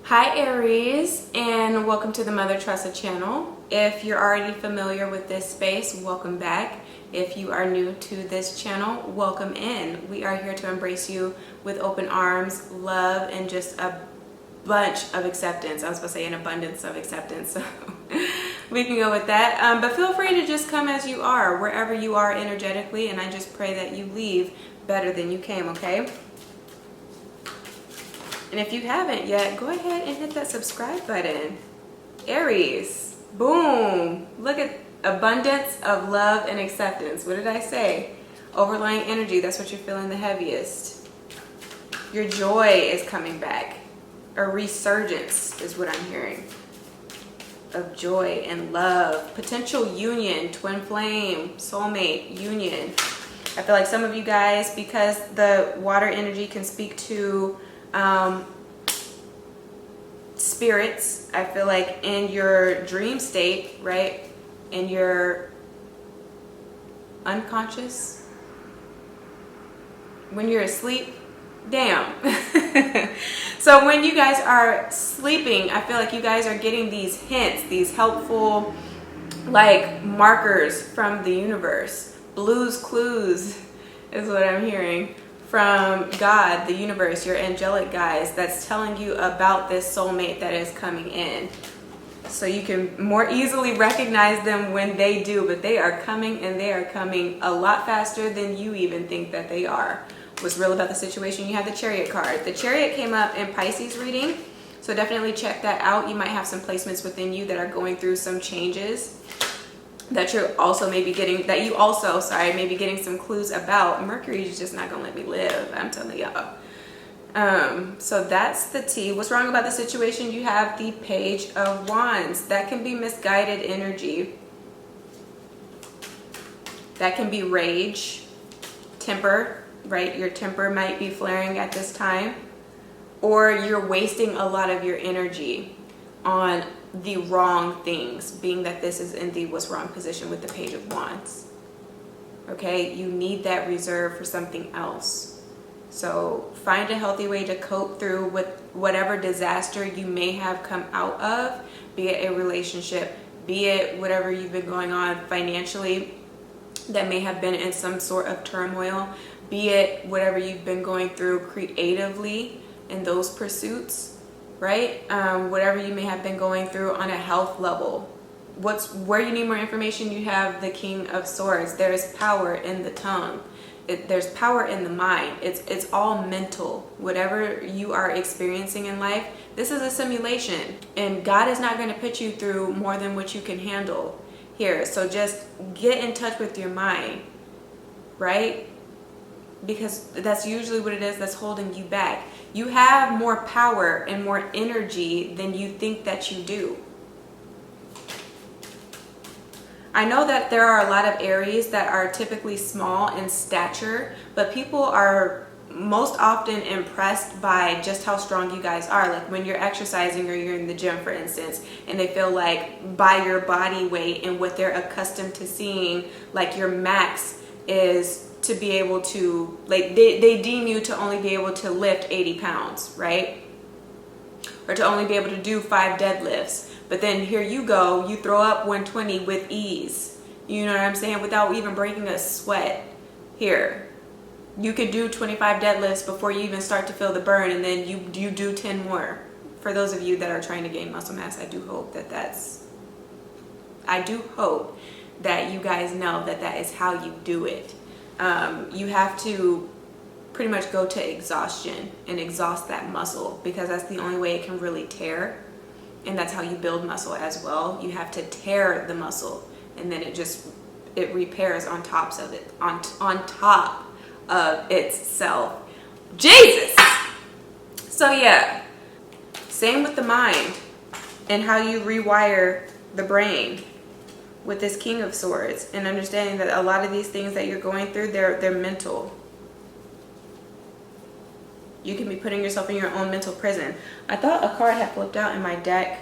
Hi Aries, and welcome to the Mother Tressa channel. If you're already familiar with this space, welcome back. If you are new to this channel, welcome in. We are here to embrace you with open arms, love, and just a bunch of acceptance. I was supposed to say an abundance of acceptance, so we can go with that. But feel free to just come as you are, wherever you are energetically, and I just pray that you leave better than you came, okay? And if you haven't yet, go ahead and hit that subscribe button. Aries, boom. Look at abundance of love and acceptance. What did I say? Overlying energy, that's what you're feeling the heaviest. Your joy is coming back. A resurgence is what I'm hearing. Of joy and love. Potential union, twin flame, soulmate, union. I feel like some of you guys, because the water energy can speak to spirits, I feel like in your dream state, right, in your unconscious, when you're asleep, damn. So when you guys are sleeping, I feel like you guys are getting these hints, these helpful like markers from the universe. Blues clues is what I'm hearing from God, the universe, your angelic guides, that's telling you about this soulmate that is coming in. So you can more easily recognize them when they do, but they are coming, and they are coming a lot faster than you even think that they are. What's real about the situation, you have the Chariot card. The Chariot came up in Pisces reading, so definitely check that out. You might have some placements within you that are going through some changes that you're also maybe getting, that you also, maybe getting some clues about. Mercury is just not gonna let me live, I'm telling y'all. So that's the tea. What's wrong about the situation? You have the Page of Wands. That can be misguided energy. That can be rage, temper, right? Your temper might be flaring at this time, or you're wasting a lot of your energy on the wrong things, being that this is in the what's wrong position with the Page of Wands. Okay, you need that reserve for something else. So find a healthy way to cope through with whatever disaster you may have come out of, be it a relationship, be it whatever you've been going on financially that may have been in some sort of turmoil, be it whatever you've been going through creatively in those pursuits, right? Whatever you may have been going through on a health level. Where you need more information, you have the King of Swords. There is power in the tongue. There's power in the mind. It's all mental. Whatever you are experiencing in life, this is a simulation, and God is not going to put you through more than what you can handle here. So just get in touch with your mind, right? Because that's usually what it is that's holding you back. You have more power and more energy than you think that you do. I know that there are a lot of Aries that are typically small in stature, but people are most often impressed by just how strong you guys are. Like when you're exercising or you're in the gym, for instance, and they feel like by your body weight and what they're accustomed to seeing, like your max is to be able to, like they deem you to only be able to lift 80 pounds, right? Or to only be able to do 5 deadlifts. But then here you go, you throw up 120 with ease. You know what I'm saying? Without even breaking a sweat. Here, you could do 25 deadlifts before you even start to feel the burn, and then you do 10 more. For those of you that are trying to gain muscle mass, I do hope that you guys know that that is how you do it. You have to pretty much go to exhaustion and exhaust that muscle, because that's the only way it can really tear, and that's how you build muscle as well. You have to tear the muscle, and then it repairs on top of it, on top of itself. Jesus. So yeah, same with the mind and how you rewire the brain with this King of Swords, and understanding that a lot of these things that you're going through, they're mental. You can be putting yourself in your own mental prison. I thought a card had flipped out in my deck.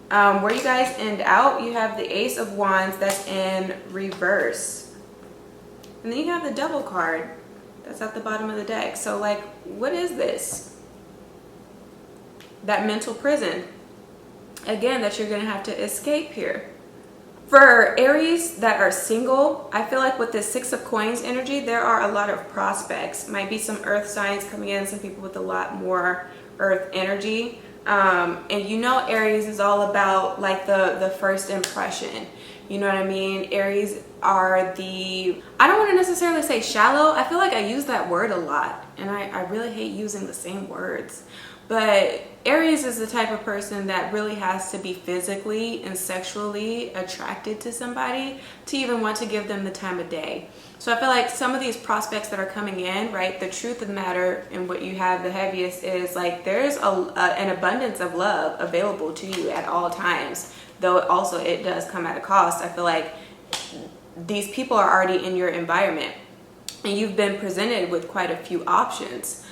Where you guys end out, you have the Ace of Wands that's in reverse. And then you have the Devil card that's at the bottom of the deck. So like, what is this? that mental prison, again, that you're going to have to escape here. For Aries that are single, I feel like with this Six of Coins energy, there are a lot of prospects. Might be some earth signs coming in, some people with a lot more earth energy. And you know Aries is all about like the first impression. You know what I mean? Aries are the, I don't want to necessarily say shallow. I feel like I use that word a lot, and I really hate using the same words. But Aries is the type of person that really has to be physically and sexually attracted to somebody to even want to give them the time of day. So I feel like some of these prospects that are coming in, right, the truth of the matter and what you have the heaviest is like there's an abundance of love available to you at all times, though also it does come at a cost. I feel like these people are already in your environment and you've been presented with quite a few options.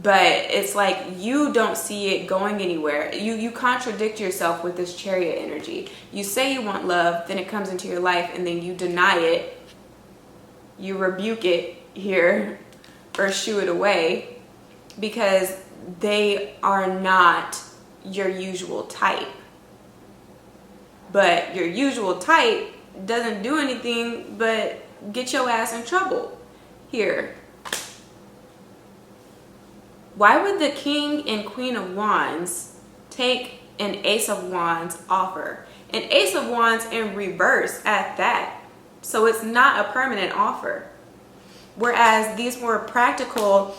But it's like you don't see it going anywhere. You contradict yourself with this Chariot energy. You say you want love, then it comes into your life, and then you deny it. You rebuke it here or shoo it away because they are not your usual type. But your usual type doesn't do anything but get your ass in trouble here. Why would the King and Queen of Wands take an Ace of Wands offer? An Ace of Wands in reverse at that. So it's not a permanent offer. Whereas these more practical,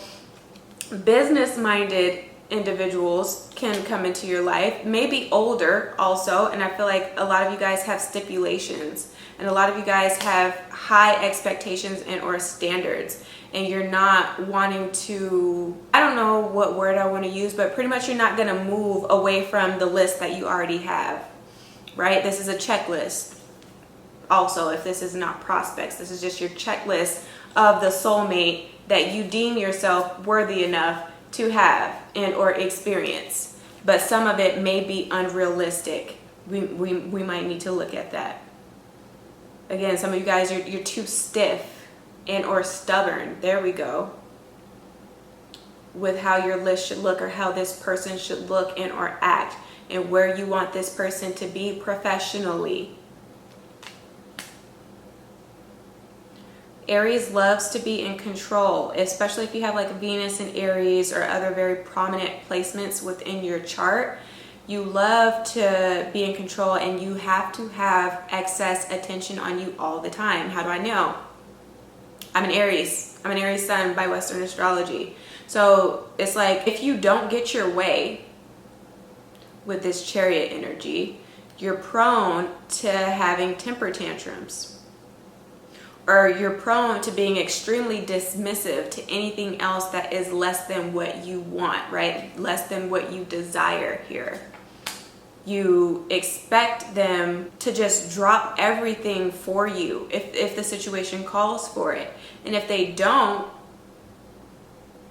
business-minded individuals can come into your life, maybe older also, and I feel like a lot of you guys have stipulations and a lot of you guys have high expectations and or standards, and you're not wanting to, I don't know what word I want to use, but pretty much you're not going to move away from the list that you already have, right? This is a checklist. Also, if this is not prospects, this is just your checklist of the soulmate that you deem yourself worthy enough to have and or experience. But some of it may be unrealistic. We might need to look at that. Again, some of you guys, you're too stiff and or stubborn. There we go. With how your list should look or how this person should look and or act and where you want this person to be professionally. Aries loves to be in control, especially if you have like Venus in Aries or other very prominent placements within your chart. You love to be in control and you have to have excess attention on you all the time. How do I know? I'm an Aries. I'm an Aries sun by Western astrology. So it's like if you don't get your way with this Chariot energy, you're prone to having temper tantrums. Or you're prone to being extremely dismissive to anything else that is less than what you want, right? Less than what you desire here. You expect them to just drop everything for you if the situation calls for it. And if they don't,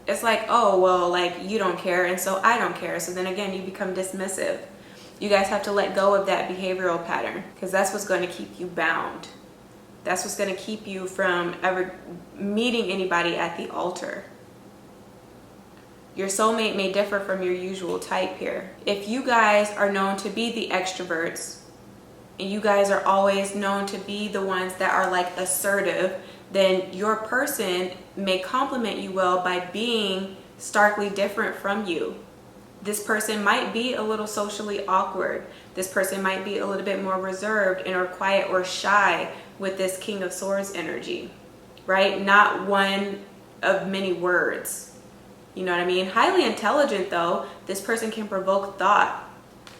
it's like, oh, well, like you don't care and so I don't care. So then again, you become dismissive. You guys have to let go of that behavioral pattern because that's what's going to keep you bound. That's what's going to keep you from ever meeting anybody at the altar. Your soulmate may differ from your usual type here. If you guys are known to be the extroverts, and you guys are always known to be the ones that are like assertive, then your person may compliment you well by being starkly different from you. This person might be a little socially awkward. This person might be a little bit more reserved and or quiet or shy with this King of Swords energy, right? Not one of many words. You know what I mean? Highly intelligent though. This person can provoke thought.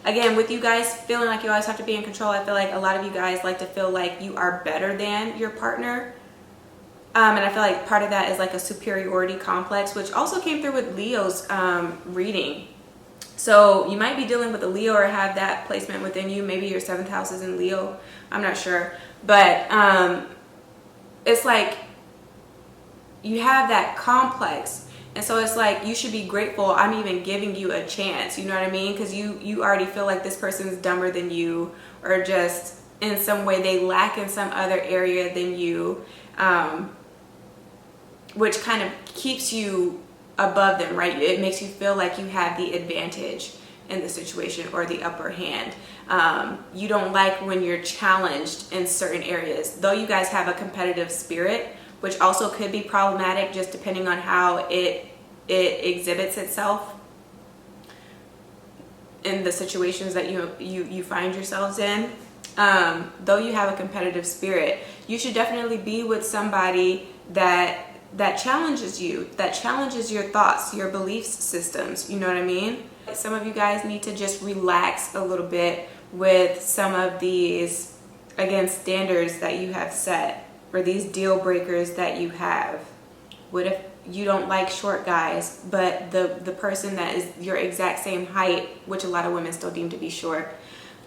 Again, with you guys feeling like you always have to be in control, I feel like a lot of you guys like to feel like you are better than your partner. And I feel like part of that is like a superiority complex, which also came through with Leo's reading. So you might be dealing with a Leo or have that placement within you. Maybe your 7th house is in Leo. I'm not sure. But it's like you have that complex. And so it's like you should be grateful I'm even giving you a chance. You know what I mean? Because you already feel like this person's dumber than you or just in some way they lack in some other area than you, which kind of keeps you above them, right? It makes you feel like you have the advantage in the situation or the upper hand. You don't like when you're challenged in certain areas. Though you guys have a competitive spirit, which also could be problematic just depending on how it exhibits itself in the situations that you find yourselves in. Though you have a competitive spirit, you should definitely be with somebody that challenges you, that challenges your thoughts, your beliefs systems. You know what I mean? Some of you guys need to just relax a little bit with some of these, again, standards that you have set, or these deal breakers that you have. What if you don't like short guys, but the person that is your exact same height, which a lot of women still deem to be short,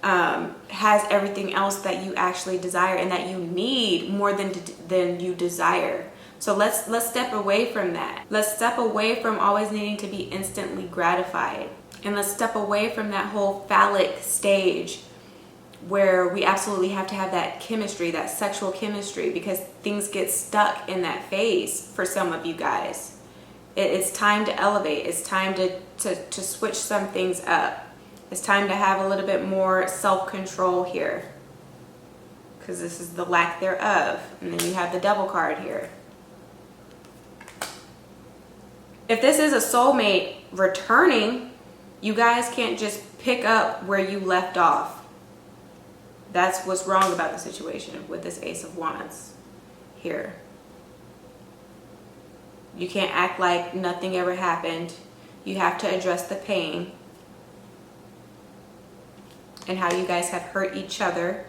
has everything else that you actually desire and that you need more than you desire? So let's step away from that. Let's step away from always needing to be instantly gratified. And let's step away from that whole phallic stage where we absolutely have to have that chemistry, that sexual chemistry, because things get stuck in that phase for some of you guys. It's time to elevate. It's time to switch some things up. It's time to have a little bit more self-control here, because this is the lack thereof. And then you have the Devil card here. If this is a soulmate returning, you guys can't just pick up where you left off. That's what's wrong about the situation with this Ace of Wands here. You can't act like nothing ever happened. You have to address the pain and how you guys have hurt each other,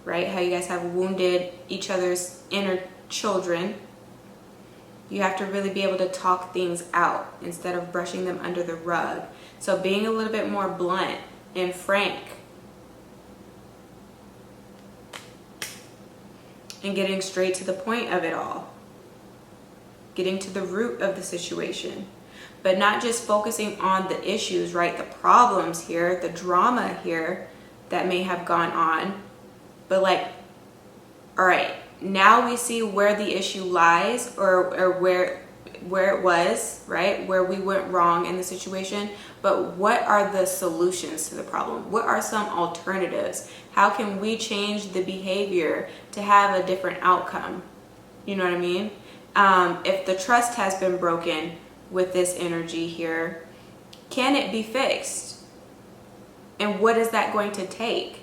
right? How you guys have wounded each other's inner children. You have to really be able to talk things out instead of brushing them under the rug. So being a little bit more blunt and frank and getting straight to the point of it all. Getting to the root of the situation. But not just focusing on the issues, right? The problems here, the drama here that may have gone on. But like, all right, now we see where the issue lies, or where it was, right? Where we went wrong in the situation. But what are the solutions to the problem? What are some alternatives? How can we change the behavior to have a different outcome? You know what I mean? If the trust has been broken with this energy here, can it be fixed? And what is that going to take?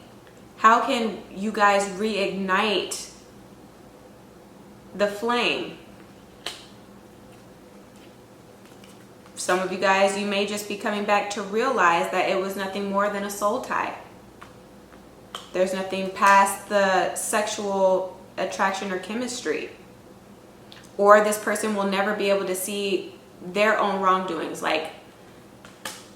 How can you guys reignite the flame? Some of you guys, you may just be coming back to realize that it was nothing more than a soul tie. There's nothing past the sexual attraction or chemistry. Or this person will never be able to see their own wrongdoings. Like,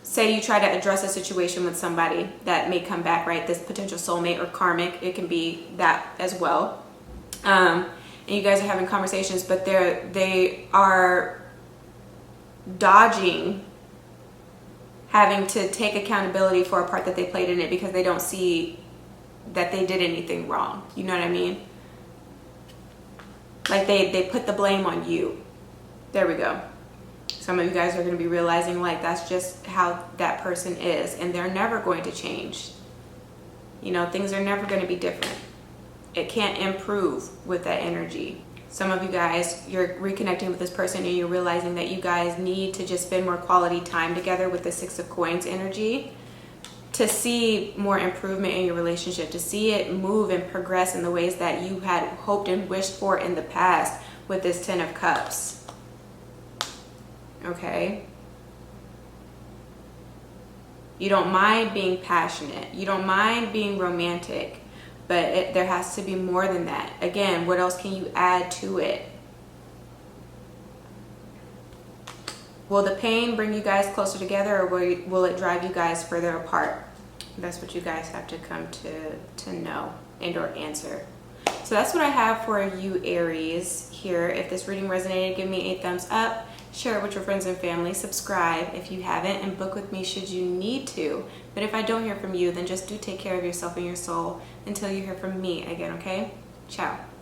say you try to address a situation with somebody that may come back, right? This potential soulmate or karmic, it can be that as well. And you guys are having conversations, but they are dodging having to take accountability for a part that they played in it because they don't see that they did anything wrong. You know what I mean? Like they put the blame on you. There we go. Some of you guys are going to be realizing like that's just how that person is, and they're never going to change. You know, things are never going to be different. It can't improve with that energy. Some of you guys, you're reconnecting with this person and you're realizing that you guys need to just spend more quality time together with the Six of Coins energy to see more improvement in your relationship, to see it move and progress in the ways that you had hoped and wished for in the past with this Ten of Cups. Okay? You don't mind being passionate. You don't mind being romantic. But there has to be more than that. Again, what else can you add to it? Will the pain bring you guys closer together, or will it drive you guys further apart? That's what you guys have to come to know and or answer. So that's what I have for you, Aries, here. If this reading resonated, give me a thumbs up. Share it with your friends and family. Subscribe if you haven't, and book with me should you need to. But if I don't hear from you, then just do take care of yourself and your soul until you hear from me again, okay? Ciao.